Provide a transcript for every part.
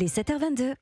Il est 7h22.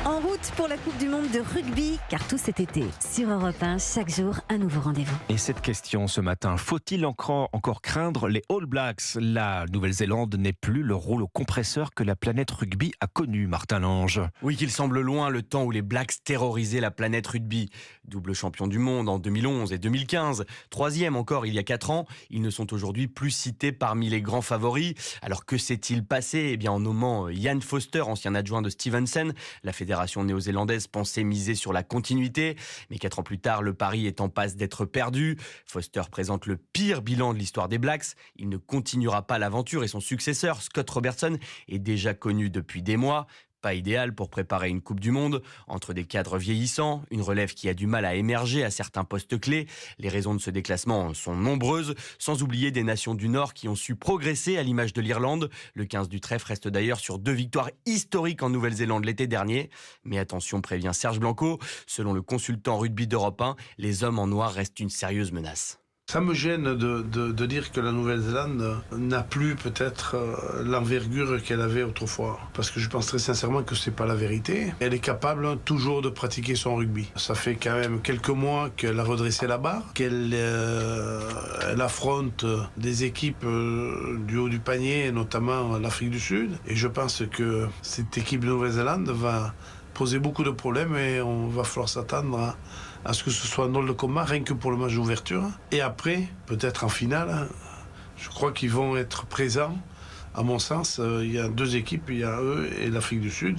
En route pour la Coupe du Monde de rugby, car tout cet été, sur Europe 1, chaque jour, un nouveau rendez-vous. Et cette question ce matin, faut-il encore craindre les All Blacks? La Nouvelle-Zélande n'est plus le rouleau compresseur que la planète rugby a connu, Martin Lange. Oui, qu'il semble loin le temps où les Blacks terrorisaient la planète rugby. Double champion du monde en 2011 et 2015, troisième encore il y a 4 ans, ils ne sont aujourd'hui plus cités parmi les grands favoris. Alors que s'est-il passé? Eh bien, en nommant Ian Foster, ancien adjoint de Stevenson, la fédération néo-zélandaise pensait miser sur la continuité, mais 4 ans plus tard, le pari est en passe d'être perdu. Foster présente le pire bilan de l'histoire des Blacks. Il ne continuera pas l'aventure et son successeur, Scott Robertson, est déjà connu depuis des mois. Pas idéal pour préparer une Coupe du Monde, entre des cadres vieillissants, une relève qui a du mal à émerger à certains postes clés. Les raisons de ce déclassement sont nombreuses, sans oublier des nations du Nord qui ont su progresser à l'image de l'Irlande. Le 15 du trèfle reste d'ailleurs sur 2 victoires historiques en Nouvelle-Zélande l'été dernier. Mais attention, prévient Serge Blanco, selon le consultant rugby d'Europe 1, les hommes en noir restent une sérieuse menace. Ça me gêne de dire que la Nouvelle-Zélande n'a plus peut-être l'envergure qu'elle avait autrefois. Parce que je pense très sincèrement que c'est pas la vérité. Elle est capable toujours de pratiquer son rugby. Ça fait quand même quelques mois qu'elle a redressé la barre, qu'elle elle affronte des équipes du haut du panier, notamment l'Afrique du Sud. Et je pense que cette équipe de Nouvelle-Zélande va poser beaucoup de problèmes et on va falloir s'attendre à ce que ce soit un drôle de combat, rien que pour le match d'ouverture. Et après, peut-être en finale, je crois qu'ils vont être présents. À mon sens, il y a 2 équipes, il y a eux et l'Afrique du Sud.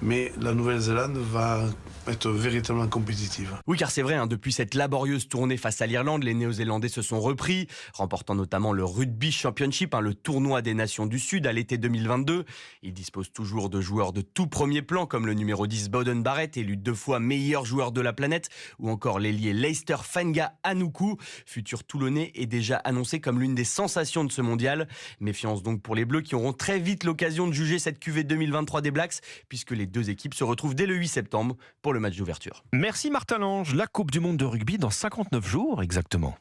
Mais la Nouvelle-Zélande va être véritablement compétitive. Oui, car c'est vrai, depuis cette laborieuse tournée face à l'Irlande, les Néo-Zélandais se sont repris, remportant notamment le Rugby Championship, le tournoi des nations du Sud à l'été 2022. Ils disposent toujours de joueurs de tout premier plan, comme le numéro 10 Beauden Barrett, élu 2 fois meilleur joueur de la planète, ou encore l'ailier Leicester Fanga Anoukou, futur Toulonnais, est déjà annoncé comme l'une des sensations de ce mondial. Méfiance donc pour les Bleus qui auront très vite l'occasion de juger cette cuvée 2023 des Blacks, puisque les 2 équipes se retrouvent dès le 8 septembre pour le match d'ouverture. Merci Martin Lange. La Coupe du Monde de rugby dans 59 jours exactement.